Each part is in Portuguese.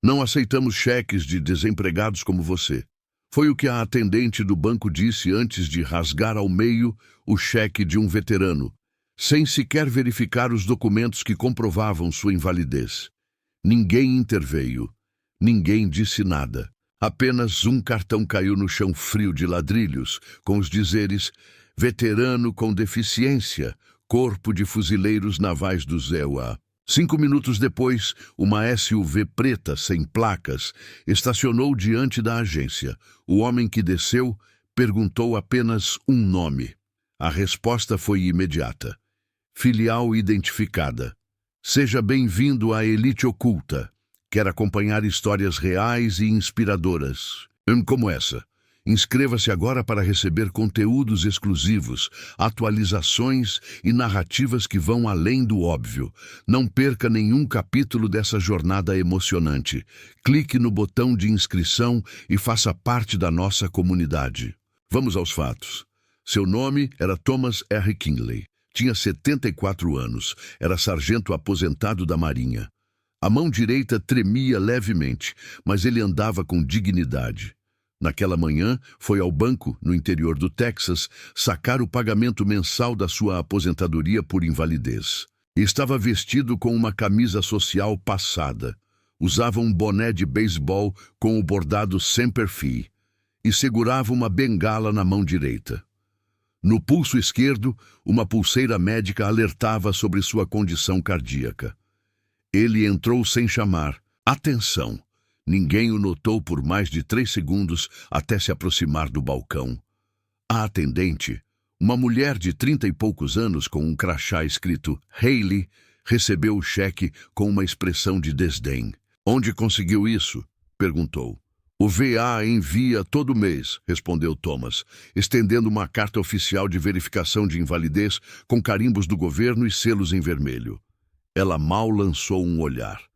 Não aceitamos cheques de desempregados como você. Foi o que a atendente do banco disse antes de rasgar ao meio o cheque de um veterano, sem sequer verificar os documentos que comprovavam sua invalidez. Ninguém interveio. Ninguém disse nada. Apenas um cartão caiu no chão frio de ladrilhos, com os dizeres: veterano com deficiência, Corpo de Fuzileiros Navais do ZEUA. 5 minutos depois, uma SUV preta sem placas estacionou diante da agência. O homem que desceu perguntou apenas um nome. A resposta foi imediata. Filial identificada. Seja bem-vindo à elite oculta. Quer acompanhar histórias reais e inspiradoras, como essa? Inscreva-se agora para receber conteúdos exclusivos, atualizações e narrativas que vão além do óbvio. Não perca nenhum capítulo dessa jornada emocionante. Clique no botão de inscrição e faça parte da nossa comunidade. Vamos aos fatos. Seu nome era Thomas R. Kinley. Tinha 74 anos. Era sargento aposentado da Marinha. A mão direita tremia levemente, mas ele andava com dignidade. Naquela manhã, foi ao banco, no interior do Texas, sacar o pagamento mensal da sua aposentadoria por invalidez. Estava vestido com uma camisa social passada. Usava um boné de beisebol com o bordado Semper Fi e segurava uma bengala na mão direita. No pulso esquerdo, uma pulseira médica alertava sobre sua condição cardíaca. Ele entrou sem chamar. Atenção! Ninguém o notou por mais de 3 segundos até se aproximar do balcão. A atendente, uma mulher de 30 e poucos anos com um crachá escrito Haley, recebeu o cheque com uma expressão de desdém. Onde conseguiu isso? Perguntou. O VA envia todo mês, respondeu Thomas, estendendo uma carta oficial de verificação de invalidez com carimbos do governo e selos em vermelho. Ela mal lançou um olhar.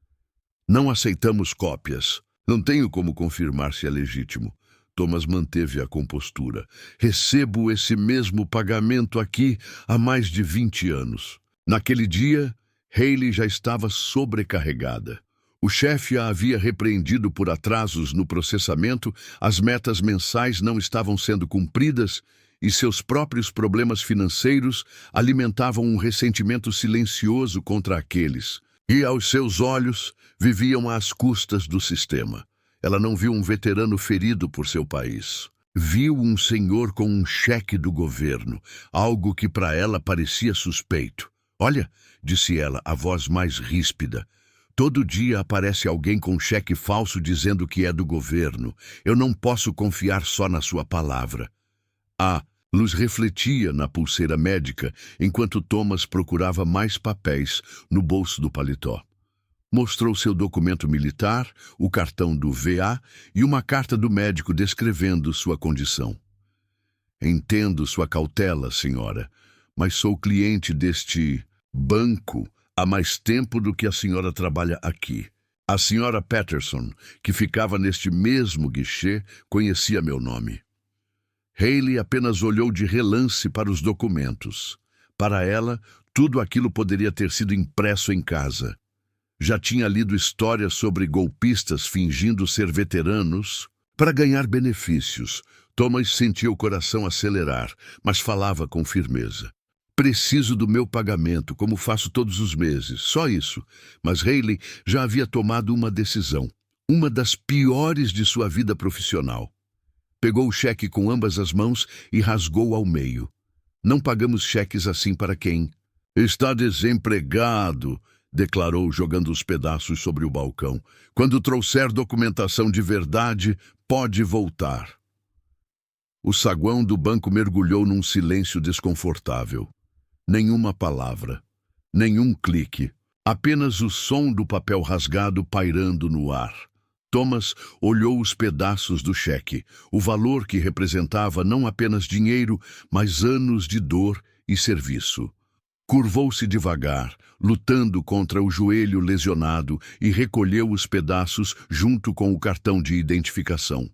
Não aceitamos cópias. Não tenho como confirmar se é legítimo. Thomas manteve a compostura. Recebo esse mesmo pagamento aqui há mais de 20 anos. Naquele dia, Haley já estava sobrecarregada. O chefe a havia repreendido por atrasos no processamento, as metas mensais não estavam sendo cumpridas e seus próprios problemas financeiros alimentavam um ressentimento silencioso contra aqueles que, aos seus olhos, viviam às custas do sistema. Ela não viu um veterano ferido por seu país. Viu um senhor com um cheque do governo, algo que para ela parecia suspeito. Olha, disse ela, a voz mais ríspida. Todo dia aparece alguém com um cheque falso dizendo que é do governo. Eu não posso confiar só na sua palavra. A luz refletia na pulseira médica enquanto Thomas procurava mais papéis no bolso do paletó. Mostrou seu documento militar, o cartão do VA e uma carta do médico descrevendo sua condição. Entendo sua cautela, senhora, mas sou cliente deste banco há mais tempo do que a senhora trabalha aqui. A senhora Patterson, que ficava neste mesmo guichê, conhecia meu nome. Haley apenas olhou de relance para os documentos. Para ela, tudo aquilo poderia ter sido impresso em casa. Já tinha lido histórias sobre golpistas fingindo ser veteranos para ganhar benefícios. Thomas sentia o coração acelerar, mas falava com firmeza. Preciso do meu pagamento, como faço todos os meses, só isso. Mas Haley já havia tomado uma decisão, uma das piores de sua vida profissional. Pegou o cheque com ambas as mãos e rasgou ao meio. Não pagamos cheques assim para quem está desempregado, declarou, jogando os pedaços sobre o balcão. Quando trouxer documentação de verdade, pode voltar. O saguão do banco mergulhou num silêncio desconfortável. Nenhuma palavra, nenhum clique, apenas o som do papel rasgado pairando no ar. Thomas olhou os pedaços do cheque, o valor que representava não apenas dinheiro, mas anos de dor e serviço. Curvou-se devagar, lutando contra o joelho lesionado, e recolheu os pedaços junto com o cartão de identificação.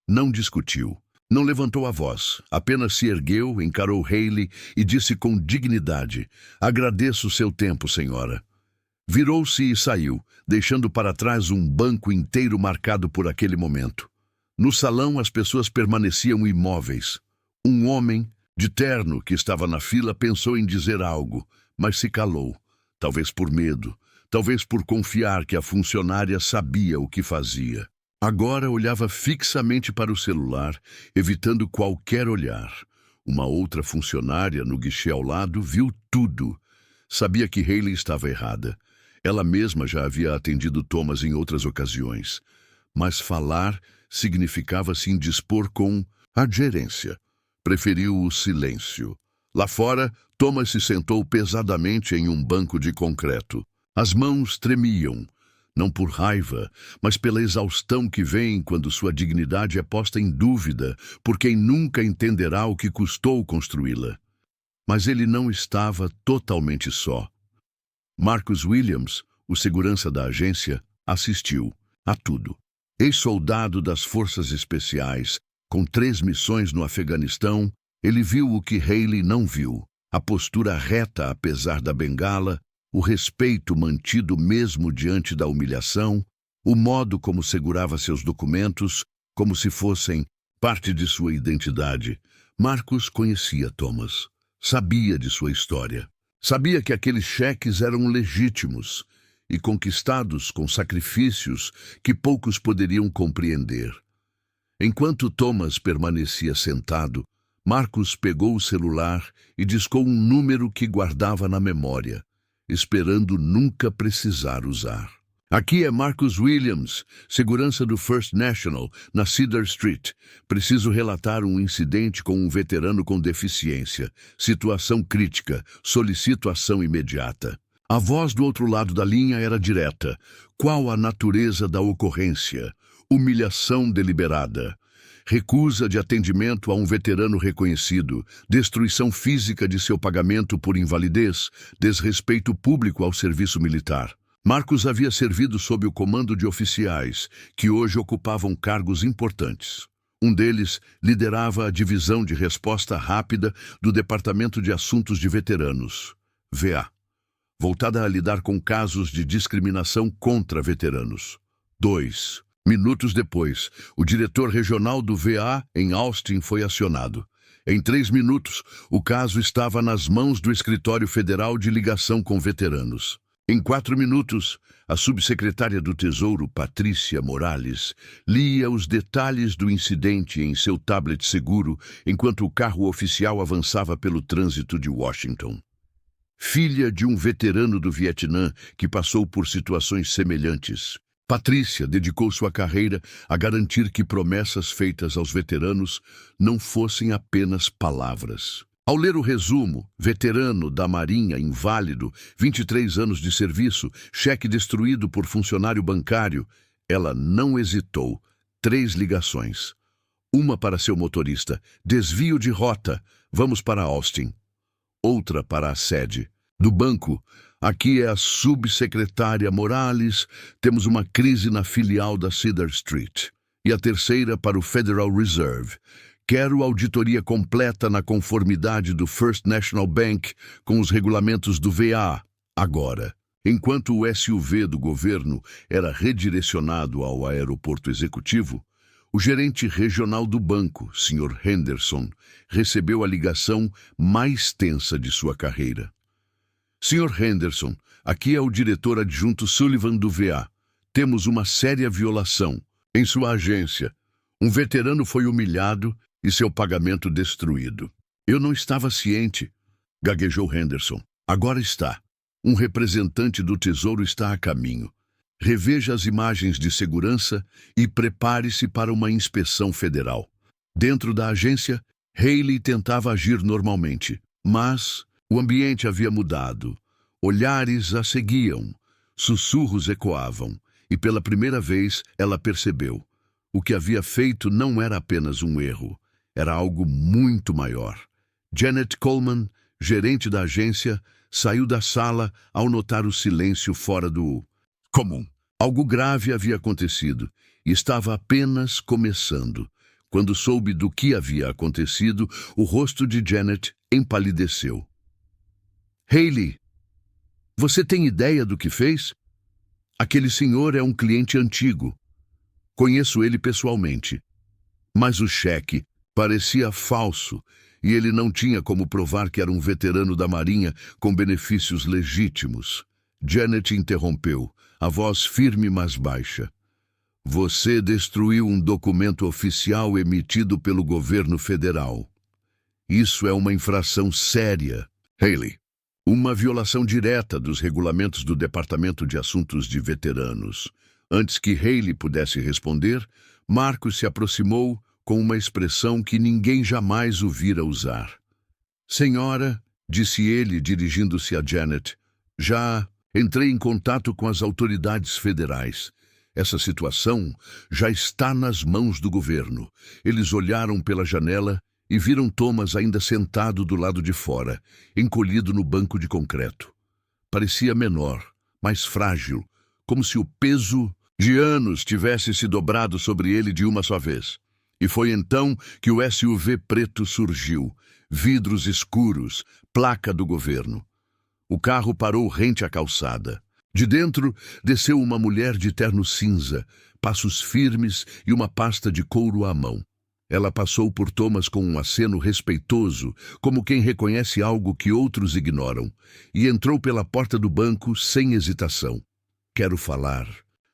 Não discutiu. Não levantou a voz, apenas se ergueu, encarou Haley e disse com dignidade: agradeço seu tempo, senhora. Virou-se e saiu, deixando para trás um banco inteiro marcado por aquele momento. No salão, as pessoas permaneciam imóveis. Um homem, de terno, que estava na fila, pensou em dizer algo, mas se calou. Talvez por medo, talvez por confiar que a funcionária sabia o que fazia. Agora olhava fixamente para o celular, evitando qualquer olhar. Uma outra funcionária, no guichê ao lado, viu tudo. Sabia que Hayley estava errada. Ela mesma já havia atendido Thomas em outras ocasiões. Mas falar significava se indispor com a gerência. Preferiu o silêncio. Lá fora, Thomas se sentou pesadamente em um banco de concreto. As mãos tremiam, não por raiva, mas pela exaustão que vem quando sua dignidade é posta em dúvida por quem nunca entenderá o que custou construí-la. Mas ele não estava totalmente só. Marcus Williams, o segurança da agência, assistiu a tudo. Ex-soldado das Forças Especiais, com 3 missões no Afeganistão, ele viu o que Hayley não viu. A postura reta apesar da bengala, o respeito mantido mesmo diante da humilhação, o modo como segurava seus documentos, como se fossem parte de sua identidade. Marcus conhecia Thomas, sabia de sua história. Sabia que aqueles cheques eram legítimos e conquistados com sacrifícios que poucos poderiam compreender. Enquanto Thomas permanecia sentado, Marcus pegou o celular e discou um número que guardava na memória, esperando nunca precisar usar. Aqui é Marcus Williams, segurança do First National, na Cedar Street. Preciso relatar um incidente com um veterano com deficiência. Situação crítica. Solicito ação imediata. A voz do outro lado da linha era direta. Qual a natureza da ocorrência? Humilhação deliberada. Recusa de atendimento a um veterano reconhecido, destruição física de seu pagamento por invalidez, desrespeito público ao serviço militar. Marcus havia servido sob o comando de oficiais, que hoje ocupavam cargos importantes. Um deles liderava a divisão de resposta rápida do Departamento de Assuntos de Veteranos, VA, voltada a lidar com casos de discriminação contra veteranos. 2 minutos depois, o diretor regional do VA em Austin foi acionado. Em 3 minutos, o caso estava nas mãos do Escritório Federal de Ligação com Veteranos. Em 4 minutos, a subsecretária do Tesouro, Patrícia Morales, lia os detalhes do incidente em seu tablet seguro enquanto o carro oficial avançava pelo trânsito de Washington. Filha de um veterano do Vietnã que passou por situações semelhantes, Patrícia dedicou sua carreira a garantir que promessas feitas aos veteranos não fossem apenas palavras. Ao ler o resumo, veterano da Marinha, inválido, 23 anos de serviço, cheque destruído por funcionário bancário, ela não hesitou. 3 ligações. Uma para seu motorista, desvio de rota, vamos para Austin. Outra para a sede do banco. Aqui é a subsecretária Morales, temos uma crise na filial da Cedar Street. E a terceira para o Federal Reserve. Quero auditoria completa na conformidade do First National Bank com os regulamentos do VA, agora. Enquanto o SUV do governo era redirecionado ao aeroporto executivo, o gerente regional do banco, Sr. Henderson, recebeu a ligação mais tensa de sua carreira. Sr. Henderson, aqui é o diretor adjunto Sullivan do VA. Temos uma séria violação. Em sua agência, um veterano foi humilhado e seu pagamento destruído. Eu não estava ciente, gaguejou Henderson. Agora está. Um representante do Tesouro está a caminho. Reveja as imagens de segurança e prepare-se para uma inspeção federal. Dentro da agência, Hayley tentava agir normalmente, mas o ambiente havia mudado. Olhares a seguiam, sussurros ecoavam, e pela primeira vez ela percebeu. O que havia feito não era apenas um erro. Era algo muito maior. Janet Coleman, gerente da agência, saiu da sala ao notar o silêncio fora do comum. Algo grave havia acontecido e estava apenas começando. Quando soube do que havia acontecido, o rosto de Janet empalideceu. Hayley! Você tem ideia do que fez? Aquele senhor é um cliente antigo. Conheço ele pessoalmente. Mas o cheque parecia falso e ele não tinha como provar que era um veterano da Marinha com benefícios legítimos. Janet interrompeu, a voz firme mas baixa. Você destruiu um documento oficial emitido pelo governo federal. Isso é uma infração séria, Hayley. Uma violação direta dos regulamentos do Departamento de Assuntos de Veteranos. Antes que Hayley pudesse responder, Marcos se aproximou com uma expressão que ninguém jamais o vira usar. Senhora, disse ele dirigindo-se a Janet, já entrei em contato com as autoridades federais. Essa situação já está nas mãos do governo. Eles olharam pela janela e viram Thomas ainda sentado do lado de fora, encolhido no banco de concreto. Parecia menor, mais frágil, como se o peso de anos tivesse se dobrado sobre ele de uma só vez. E foi então que o SUV preto surgiu, vidros escuros, placa do governo. O carro parou rente à calçada. De dentro, desceu uma mulher de terno cinza, passos firmes e uma pasta de couro à mão. Ela passou por Thomas com um aceno respeitoso, como quem reconhece algo que outros ignoram, e entrou pela porta do banco sem hesitação. Quero falar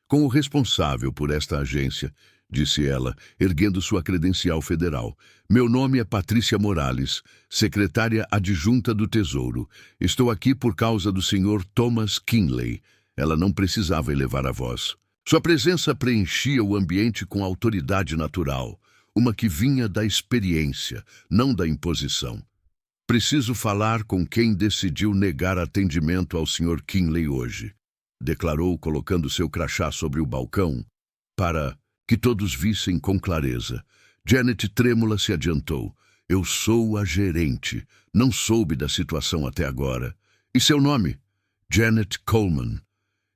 com o responsável por esta agência, disse ela, erguendo sua credencial federal. Meu nome é Patrícia Morales, secretária adjunta do Tesouro. Estou aqui por causa do Sr. Thomas Kinley. Ela não precisava elevar a voz. Sua presença preenchia o ambiente com autoridade natural, uma que vinha da experiência, não da imposição. Preciso falar com quem decidiu negar atendimento ao Sr. Kinley hoje, declarou, colocando seu crachá sobre o balcão, para que todos vissem com clareza. Janet trêmula se adiantou. Eu sou a gerente. Não soube da situação até agora. E seu nome? Janet Coleman.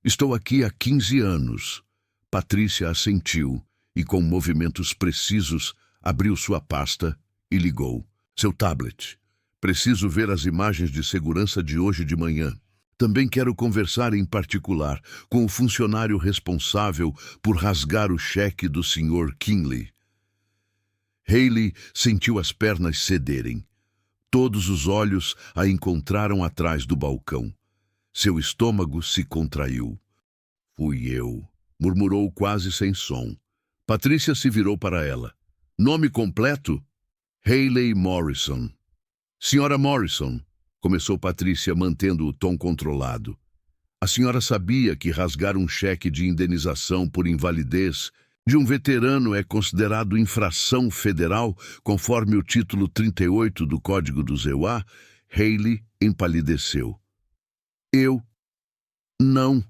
Estou aqui há 15 anos. Patrícia assentiu e, com movimentos precisos, abriu sua pasta e ligou. Seu tablet. Preciso ver as imagens de segurança de hoje de manhã. Também quero conversar em particular com o funcionário responsável por rasgar o cheque do Sr. Kinley. Hayley sentiu as pernas cederem. Todos os olhos a encontraram atrás do balcão. Seu estômago se contraiu. Fui eu, murmurou quase sem som. Patrícia se virou para ela. Nome completo? Hayley Morrison. Senhora Morrison, começou Patrícia, mantendo o tom controlado. A senhora sabia que rasgar um cheque de indenização por invalidez de um veterano é considerado infração federal, conforme o título 38 do Código do EUA? Hayley empalideceu. Eu? Não.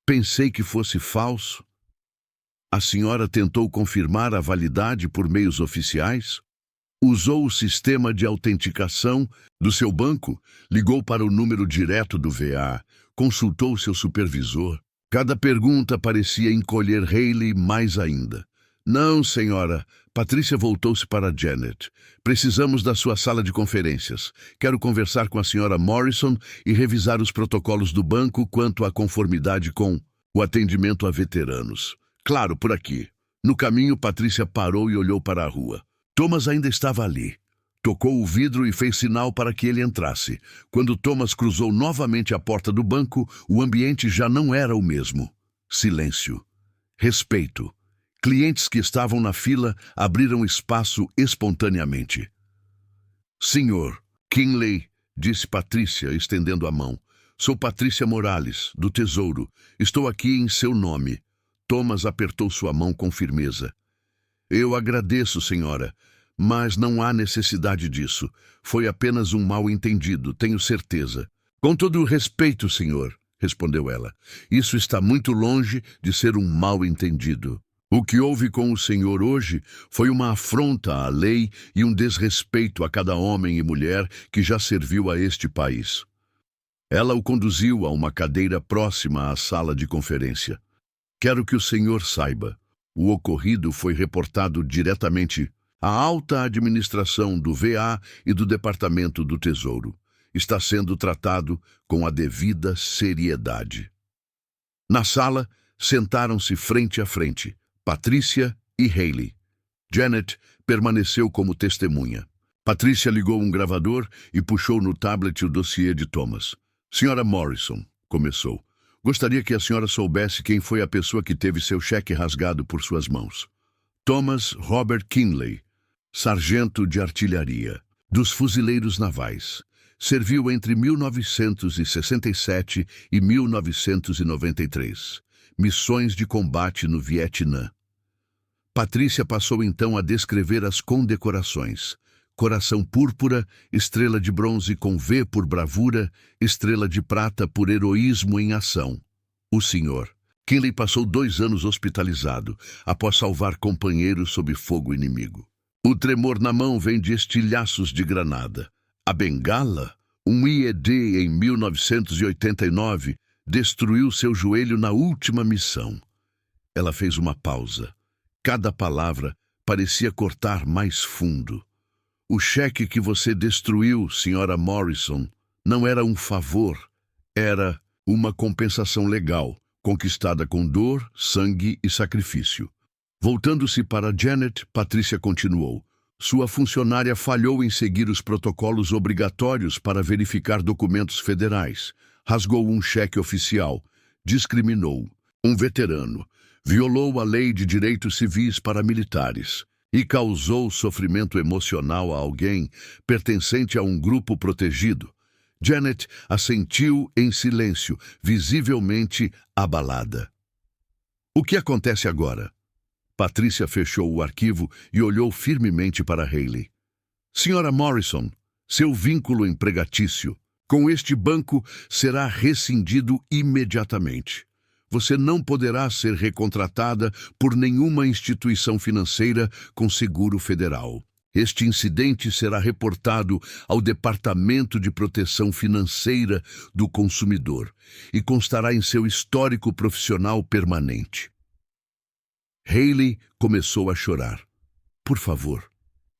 Pensei que fosse falso. A senhora tentou confirmar a validade por meios oficiais? Usou o sistema de autenticação do seu banco? Ligou para o número direto do VA? Consultou seu supervisor? Cada pergunta parecia encolher Hayley mais ainda. Não, senhora. Patrícia voltou-se para Janet. Precisamos da sua sala de conferências. Quero conversar com a senhora Morrison e revisar os protocolos do banco quanto à conformidade com o atendimento a veteranos. Claro, por aqui. No caminho, Patrícia parou e olhou para a rua. Thomas ainda estava ali. Tocou o vidro e fez sinal para que ele entrasse. Quando Thomas cruzou novamente a porta do banco, o ambiente já não era o mesmo. Silêncio. Respeito. Clientes que estavam na fila abriram espaço espontaneamente. Senhor Kinley, disse Patrícia, estendendo a mão. Sou Patrícia Morales, do Tesouro. Estou aqui em seu nome. Thomas apertou sua mão com firmeza. Eu agradeço, senhora, mas não há necessidade disso. Foi apenas um mal-entendido, tenho certeza. Com todo o respeito, senhor, respondeu ela. Isso está muito longe de ser um mal-entendido. O que houve com o senhor hoje foi uma afronta à lei e um desrespeito a cada homem e mulher que já serviu a este país. Ela o conduziu a uma cadeira próxima à sala de conferência. Quero que o senhor saiba. O ocorrido foi reportado diretamente à alta administração do VA e do Departamento do Tesouro. está sendo tratado com a devida seriedade. Na sala, sentaram-se frente a frente, Patrícia e Hayley. Janet permaneceu como testemunha. Patrícia ligou um gravador e puxou no tablet o dossiê de Thomas. Senhora Morrison, começou. Gostaria que a senhora soubesse quem foi a pessoa que teve seu cheque rasgado por suas mãos. Thomas Robert Kinley, sargento de artilharia, dos fuzileiros navais. Serviu entre 1967 e 1993. Missões de combate no Vietnã. Patrícia passou então a descrever as condecorações. Coração púrpura, estrela de bronze com V por bravura, estrela de prata por heroísmo em ação. O senhor Kinley passou 2 anos hospitalizado, após salvar companheiros sob fogo inimigo. O tremor na mão vem de estilhaços de granada. A bengala, um IED em 1989, destruiu seu joelho na última missão. Ela fez uma pausa. Cada palavra parecia cortar mais fundo. O cheque que você destruiu, senhora Morrison, não era um favor, era uma compensação legal, conquistada com dor, sangue e sacrifício. Voltando-se para Janet, Patrícia continuou. Sua funcionária falhou em seguir os protocolos obrigatórios para verificar documentos federais. Rasgou um cheque oficial. Discriminou um veterano. Violou a lei de direitos civis para militares. E causou sofrimento emocional a alguém pertencente a um grupo protegido. Janet assentiu em silêncio, visivelmente abalada. O que acontece agora? Patrícia fechou o arquivo e olhou firmemente para Hayley. Senhora Morrison, seu vínculo empregatício com este banco será rescindido imediatamente. Você não poderá ser recontratada por nenhuma instituição financeira com seguro federal. Este incidente será reportado ao Departamento de Proteção Financeira do Consumidor e constará em seu histórico profissional permanente. Hayley começou a chorar. Por favor,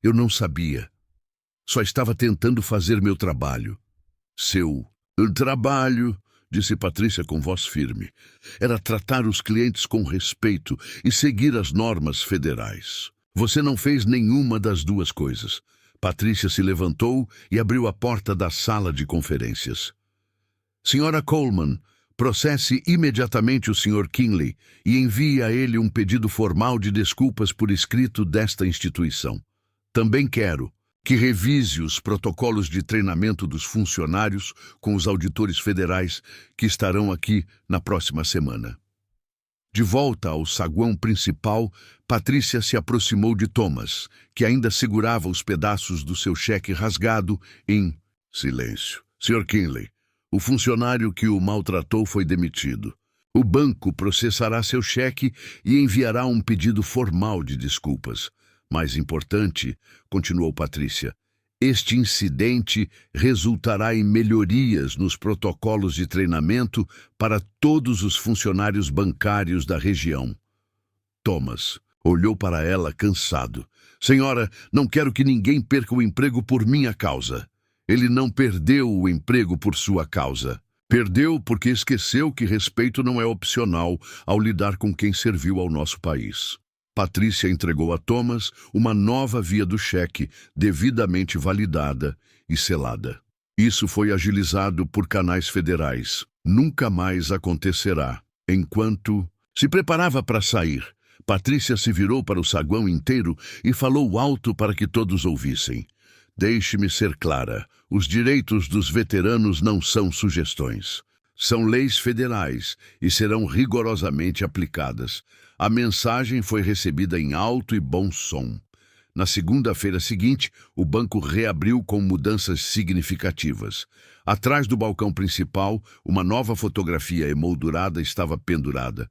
eu não sabia. Só estava tentando fazer meu trabalho. Seu trabalho, disse Patrícia com voz firme, era tratar os clientes com respeito e seguir as normas federais. Você não fez nenhuma das duas coisas. Patrícia se levantou e abriu a porta da sala de conferências. Senhora Coleman, processe imediatamente o Sr. Kinley e envie a ele um pedido formal de desculpas por escrito desta instituição. Também quero que revise os protocolos de treinamento dos funcionários com os auditores federais que estarão aqui na próxima semana. De volta ao saguão principal, Patrícia se aproximou de Thomas, que ainda segurava os pedaços do seu cheque rasgado em silêncio. Sr. Kinley, o funcionário que o maltratou foi demitido. O banco processará seu cheque e enviará um pedido formal de desculpas. Mais importante, continuou Patrícia, este incidente resultará em melhorias nos protocolos de treinamento para todos os funcionários bancários da região. Thomas olhou para ela cansado. Senhora, não quero que ninguém perca o emprego por minha causa. Ele não perdeu o emprego por sua causa. Perdeu porque esqueceu que respeito não é opcional ao lidar com quem serviu ao nosso país. Patrícia entregou a Thomas uma nova via do cheque, devidamente validada e selada. Isso foi agilizado por canais federais. Nunca mais acontecerá. Enquanto se preparava para sair, Patrícia se virou para o saguão inteiro e falou alto para que todos ouvissem. Deixe-me ser clara, os direitos dos veteranos não são sugestões. São leis federais e serão rigorosamente aplicadas. A mensagem foi recebida em alto e bom som. Na segunda-feira seguinte, o banco reabriu com mudanças significativas. Atrás do balcão principal, uma nova fotografia emoldurada estava pendurada.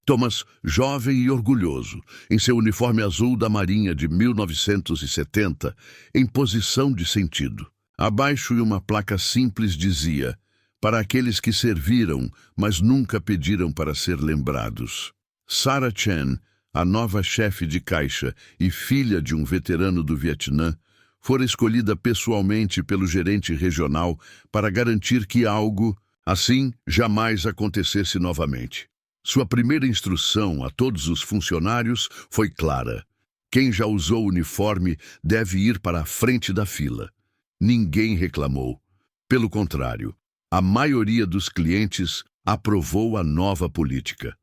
Thomas, jovem e orgulhoso, em seu uniforme azul da Marinha de 1970, em posição de sentido. Abaixo, uma placa simples dizia: para aqueles que serviram, mas nunca pediram para ser lembrados. Sarah Chen, a nova chefe de caixa e filha de um veterano do Vietnã, fora escolhida pessoalmente pelo gerente regional para garantir que algo assim jamais acontecesse novamente. Sua primeira instrução a todos os funcionários foi clara: quem já usou o uniforme deve ir para a frente da fila. Ninguém reclamou. Pelo contrário, a maioria dos clientes aprovou a nova política.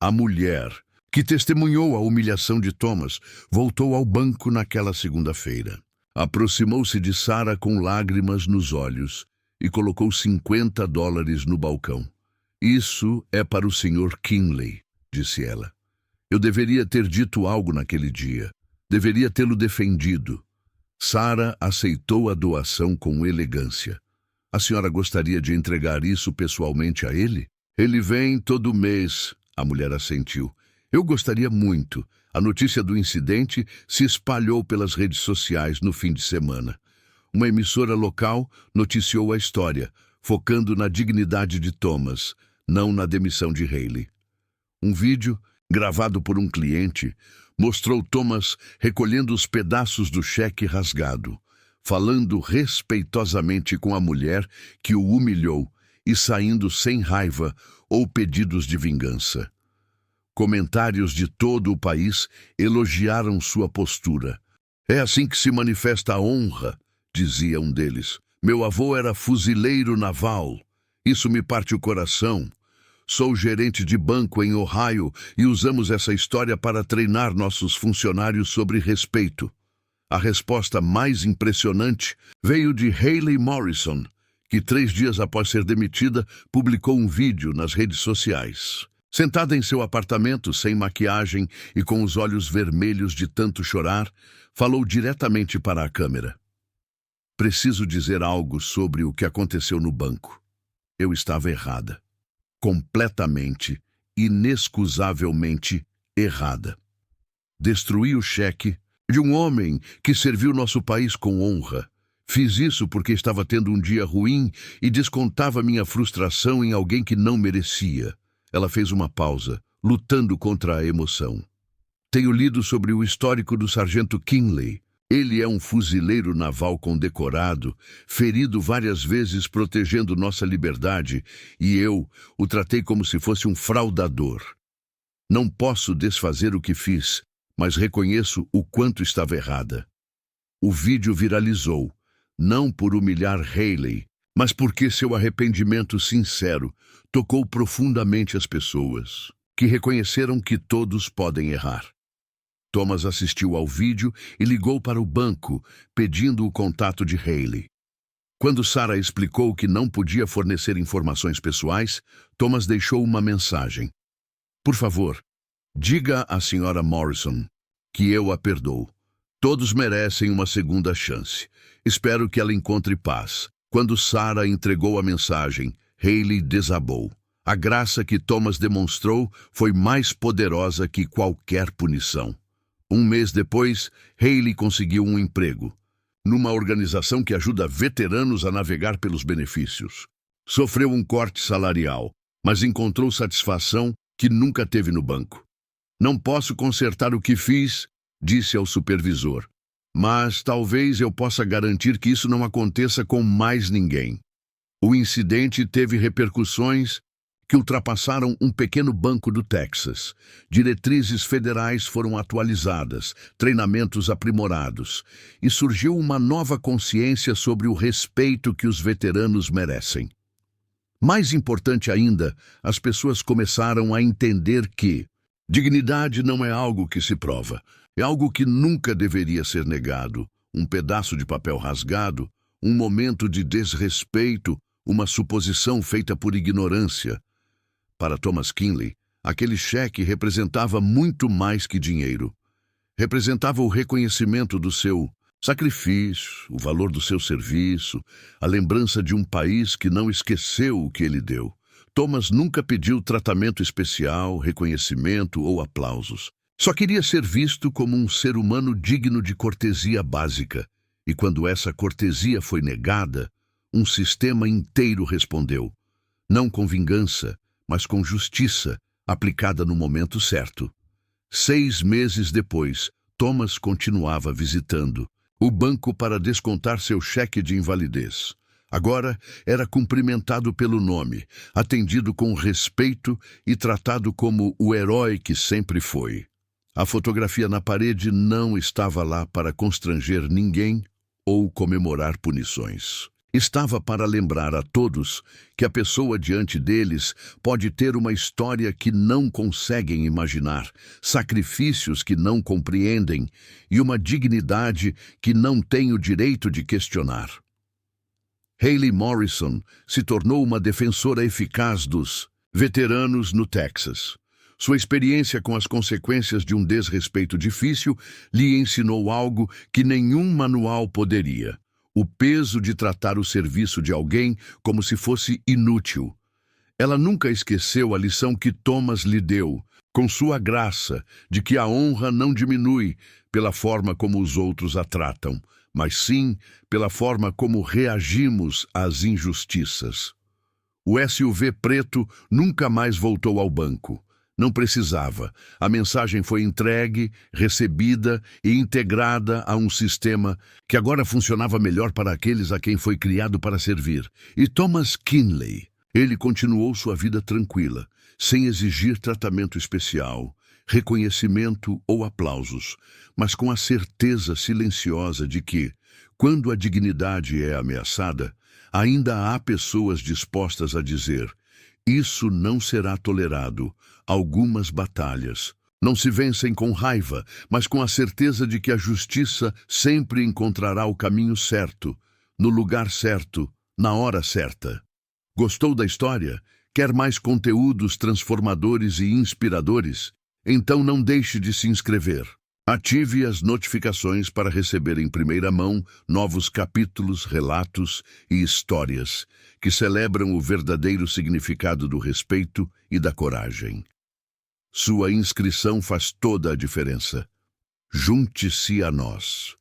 A mulher, que testemunhou a humilhação de Thomas, voltou ao banco naquela segunda-feira. Aproximou-se de Sarah com lágrimas nos olhos e colocou $50 no balcão. Isso é para o Sr. Kinley, disse ela. Eu deveria ter dito algo naquele dia. Deveria tê-lo defendido. Sarah aceitou a doação com elegância. A senhora gostaria de entregar isso pessoalmente a ele? Ele vem todo mês, a mulher assentiu. Eu gostaria muito. A notícia do incidente se espalhou pelas redes sociais no fim de semana. Uma emissora local noticiou a história, focando na dignidade de Thomas, não na demissão de Hayley. Um vídeo, gravado por um cliente, mostrou Thomas recolhendo os pedaços do cheque rasgado, falando respeitosamente com a mulher que o humilhou e saindo sem raiva ou pedidos de vingança. Comentários de todo o país elogiaram sua postura. É assim que se manifesta a honra, dizia um deles. Meu avô era fuzileiro naval. Isso me parte o coração. Sou gerente de banco em Ohio e usamos essa história para treinar nossos funcionários sobre respeito. A resposta mais impressionante veio de Hayley Morrison, que 3 dias após ser demitida, publicou um vídeo nas redes sociais. Sentada em seu apartamento, sem maquiagem e com os olhos vermelhos de tanto chorar, falou diretamente para a câmera. Preciso dizer algo sobre o que aconteceu no banco. Eu estava errada. Completamente, inexcusavelmente errada. Destruí o cheque de um homem que serviu nosso país com honra. Fiz isso porque estava tendo um dia ruim e descontava minha frustração em alguém que não merecia. Ela fez uma pausa, lutando contra a emoção. Tenho lido sobre o histórico do sargento Kinley. Ele é um fuzileiro naval condecorado, ferido várias vezes protegendo nossa liberdade, e eu o tratei como se fosse um fraudador. Não posso desfazer o que fiz, mas reconheço o quanto estava errada. O vídeo viralizou, não por humilhar Hayley, mas porque seu arrependimento sincero tocou profundamente as pessoas, que reconheceram que todos podem errar. Thomas assistiu ao vídeo e ligou para o banco, pedindo o contato de Hayley. Quando Sarah explicou que não podia fornecer informações pessoais, Thomas deixou uma mensagem. Por favor, diga à Sra. Morrison que eu a perdoo. Todos merecem uma segunda chance. Espero que ela encontre paz. Quando Sarah entregou a mensagem, Hayley desabou. A graça que Thomas demonstrou foi mais poderosa que qualquer punição. Um mês depois, Hayley conseguiu um emprego, numa organização que ajuda veteranos a navegar pelos benefícios. Sofreu um corte salarial, mas encontrou satisfação que nunca teve no banco. Não posso consertar o que fiz, disse ao supervisor, mas talvez eu possa garantir que isso não aconteça com mais ninguém. O incidente teve repercussões que ultrapassaram um pequeno banco do Texas. Diretrizes federais foram atualizadas, treinamentos aprimorados, e surgiu uma nova consciência sobre o respeito que os veteranos merecem. Mais importante ainda, as pessoas começaram a entender que dignidade não é algo que se prova, é algo que nunca deveria ser negado. Um pedaço de papel rasgado, um momento de desrespeito, uma suposição feita por ignorância. Para Thomas Kinley, aquele cheque representava muito mais que dinheiro. Representava o reconhecimento do seu sacrifício, o valor do seu serviço, a lembrança de um país que não esqueceu o que ele deu. Thomas nunca pediu tratamento especial, reconhecimento ou aplausos. Só queria ser visto como um ser humano digno de cortesia básica. E quando essa cortesia foi negada, um sistema inteiro respondeu. Não com vingança, mas com justiça, aplicada no momento certo. 6 meses depois, Thomas continuava visitando, o banco para descontar seu cheque de invalidez. Agora era cumprimentado pelo nome, atendido com respeito e tratado como o herói que sempre foi. A fotografia na parede não estava lá para constranger ninguém ou comemorar punições. Estava para lembrar a todos que a pessoa diante deles pode ter uma história que não conseguem imaginar, sacrifícios que não compreendem e uma dignidade que não têm o direito de questionar. Hayley Morrison se tornou uma defensora eficaz dos veteranos no Texas. Sua experiência com as consequências de um desrespeito difícil lhe ensinou algo que nenhum manual poderia: o peso de tratar o serviço de alguém como se fosse inútil. Ela nunca esqueceu a lição que Thomas lhe deu, com sua graça, de que a honra não diminui pela forma como os outros a tratam, mas sim pela forma como reagimos às injustiças. O SUV preto nunca mais voltou ao banco. Não precisava. A mensagem foi entregue, recebida e integrada a um sistema que agora funcionava melhor para aqueles a quem foi criado para servir. E Thomas Kinley, ele continuou sua vida tranquila, sem exigir tratamento especial, reconhecimento ou aplausos, mas com a certeza silenciosa de que, quando a dignidade é ameaçada, ainda há pessoas dispostas a dizer: isso não será tolerado. Algumas batalhas não se vencem com raiva, mas com a certeza de que a justiça sempre encontrará o caminho certo, no lugar certo, na hora certa. Gostou da história? Quer mais conteúdos transformadores e inspiradores? Então não deixe de se inscrever. Ative as notificações para receber em primeira mão novos capítulos, relatos e histórias que celebram o verdadeiro significado do respeito e da coragem. Sua inscrição faz toda a diferença. Junte-se a nós.